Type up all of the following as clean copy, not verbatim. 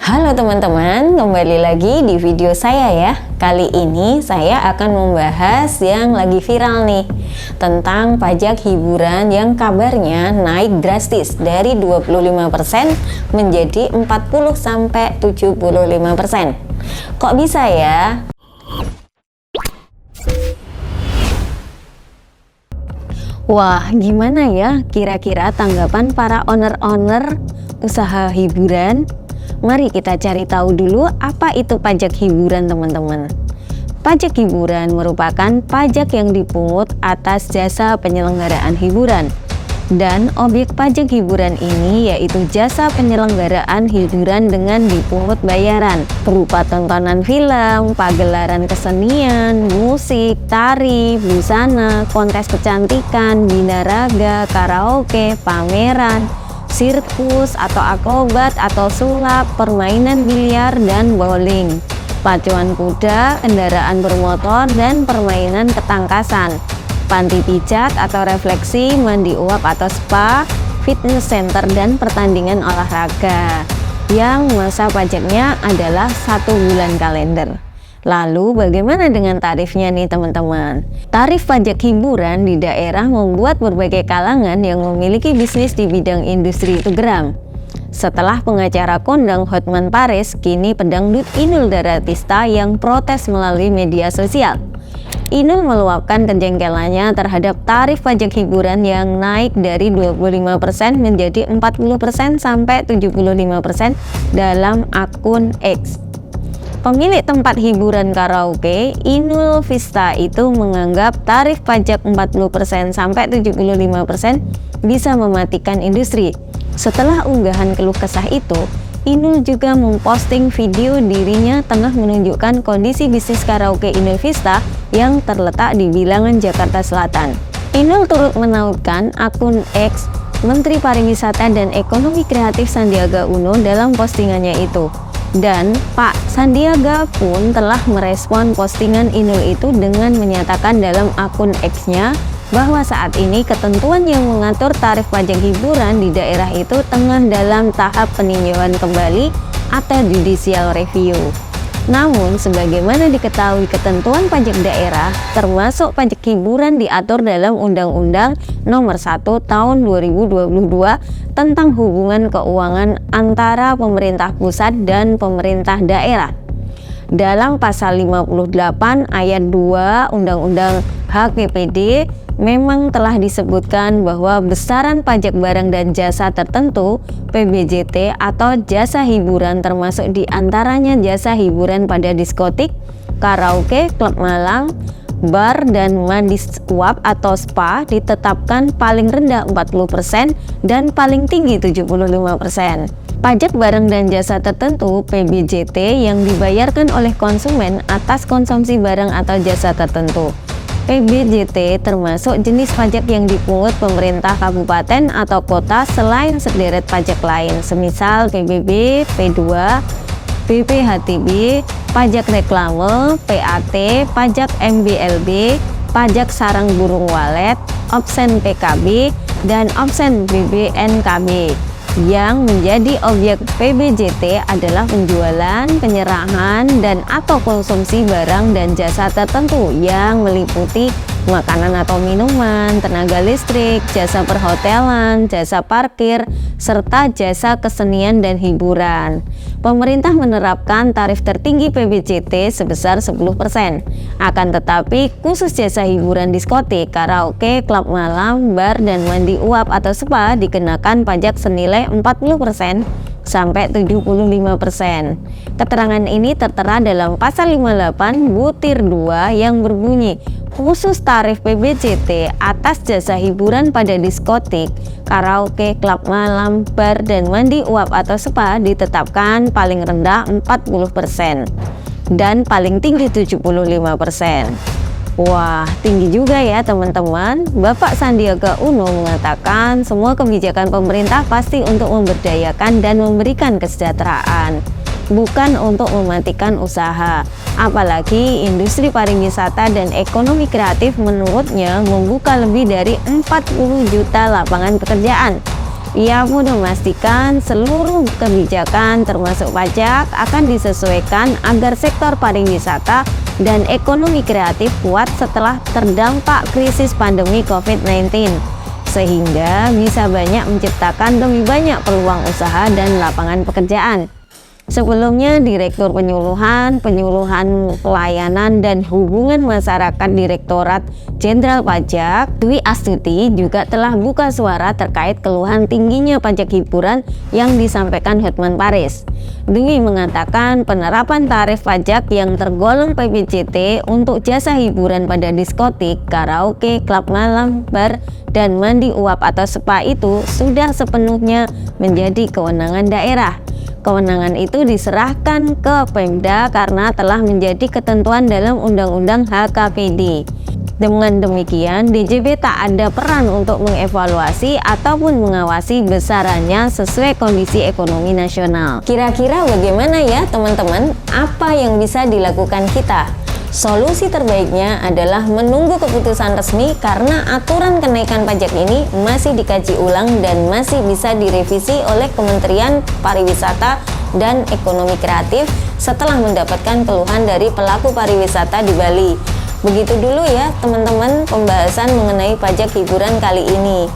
Halo teman-teman, kembali lagi di video saya ya. Kali ini saya akan membahas yang lagi viral nih, tentang pajak hiburan yang kabarnya naik drastis dari 25% menjadi 40-75%. Kok bisa ya? Wah, gimana ya kira-kira tanggapan para owner-owner usaha hiburan? Mari kita cari tahu dulu apa itu pajak hiburan, teman-teman. Pajak hiburan merupakan pajak yang dipungut atas jasa penyelenggaraan hiburan. Dan objek pajak hiburan ini yaitu jasa penyelenggaraan hiburan dengan dipungut bayaran berupa tontonan film, pagelaran kesenian, musik, tari, busana, kontes kecantikan, binaraga, karaoke, pameran, sirkus atau akrobat atau sulap, permainan biliar dan bowling, pacuan kuda, kendaraan bermotor, dan permainan ketangkasan, panti pijat atau refleksi, mandi uap atau spa, fitness center, dan pertandingan olahraga yang masa pajaknya adalah 1 bulan kalender. Lalu bagaimana dengan tarifnya nih teman-teman? Tarif pajak hiburan di daerah membuat berbagai kalangan yang memiliki bisnis di bidang industri itu geram. Setelah pengacara kondang Hotman Paris, kini pedangdut Inul Daratista yang protes melalui media sosial. Inul meluapkan kejengkelannya terhadap tarif pajak hiburan yang naik dari 25% menjadi 40% sampai 75% dalam akun X. Pemilik tempat hiburan karaoke, Inul Vista itu menganggap tarif pajak 40% sampai 75% bisa mematikan industri. Setelah unggahan keluh kesah itu, Inul juga memposting video dirinya tengah menunjukkan kondisi bisnis karaoke Inul Vista yang terletak di Bilangan, Jakarta Selatan. Inul turut menautkan akun X Menteri Pariwisata dan Ekonomi Kreatif Sandiaga Uno dalam postingannya itu. Dan Pak Sandiaga pun telah merespon postingan Inul itu dengan menyatakan dalam akun X-nya bahwa saat ini ketentuan yang mengatur tarif pajak hiburan di daerah itu tengah dalam tahap peninjauan kembali atau judicial review. Namun, sebagaimana diketahui ketentuan pajak daerah, termasuk pajak hiburan diatur dalam Undang-Undang Nomor 1 Tahun 2022 tentang hubungan keuangan antara pemerintah pusat dan pemerintah daerah. Dalam pasal 58 ayat 2 Undang-Undang HKPD memang telah disebutkan bahwa besaran pajak barang dan jasa tertentu PBJT atau jasa hiburan termasuk diantaranya jasa hiburan pada diskotik, karaoke, klub malam, bar, dan mandi uap atau spa ditetapkan paling rendah 40% dan paling tinggi 75%. Pajak barang dan jasa tertentu PBJT yang dibayarkan oleh konsumen atas konsumsi barang atau jasa tertentu. PBJT termasuk jenis pajak yang dipungut pemerintah kabupaten atau kota selain sederet pajak lain, semisal PBB, P2, BPHTB, pajak reklame, PAT, pajak MBLB, pajak sarang burung walet, opsen PKB, dan opsen BBNKB. Yang menjadi objek PBJT adalah penjualan, penyerahan, dan atau konsumsi barang dan jasa tertentu yang meliputi makanan atau minuman, tenaga listrik, jasa perhotelan, jasa parkir, serta jasa kesenian dan hiburan. Pemerintah menerapkan tarif tertinggi PBJT sebesar 10%. Akan tetapi khusus jasa hiburan diskotik, karaoke, klub malam, bar, dan mandi uap atau spa dikenakan pajak senilai 40% sampai 75%. Keterangan ini tertera dalam pasal 58 butir 2 yang berbunyi khusus tarif PBJT atas jasa hiburan pada diskotik, karaoke, klub malam, bar, dan mandi uap atau spa ditetapkan paling rendah 40% dan paling tinggi 75%. Wah, tinggi juga ya teman-teman. Bapak Sandiaga Uno mengatakan semua kebijakan pemerintah pasti untuk memberdayakan dan memberikan kesejahteraan, bukan untuk mematikan usaha. Apalagi industri pariwisata dan ekonomi kreatif menurutnya membuka lebih dari 40 juta lapangan pekerjaan. Ia pun memastikan seluruh kebijakan termasuk pajak akan disesuaikan agar sektor pariwisata dan ekonomi kreatif kuat setelah terdampak krisis pandemi COVID-19, sehingga bisa banyak menciptakan lebih banyak peluang usaha dan lapangan pekerjaan. Sebelumnya, Direktur Penyuluhan Pelayanan dan Hubungan Masyarakat Direktorat Jenderal Pajak, Dwi Astuti, juga telah buka suara terkait keluhan tingginya pajak hiburan yang disampaikan Hotman Paris. Dwi mengatakan penerapan tarif pajak yang tergolong PPJT untuk jasa hiburan pada diskotik, karaoke, klub malam, bar, dan mandi uap atau spa itu sudah sepenuhnya menjadi kewenangan daerah. Kewenangan itu diserahkan ke Pemda karena telah menjadi ketentuan dalam Undang-Undang HKPD. Dengan demikian, DJP tak ada peran untuk mengevaluasi ataupun mengawasi besarannya sesuai kondisi ekonomi nasional. Kira-kira bagaimana ya teman-teman? Apa yang bisa dilakukan kita? Solusi terbaiknya adalah menunggu keputusan resmi karena aturan kenaikan pajak ini masih dikaji ulang dan masih bisa direvisi oleh Kementerian Pariwisata dan Ekonomi Kreatif setelah mendapatkan keluhan dari pelaku pariwisata di Bali. Begitu dulu ya teman-teman pembahasan mengenai pajak hiburan kali ini.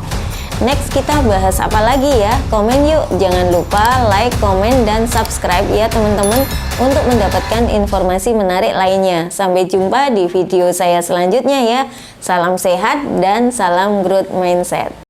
Next kita bahas apa lagi ya? Komen yuk, jangan lupa like, komen, dan subscribe ya teman-teman untuk mendapatkan informasi menarik lainnya. Sampai jumpa di video saya selanjutnya ya. Salam sehat dan salam growth mindset.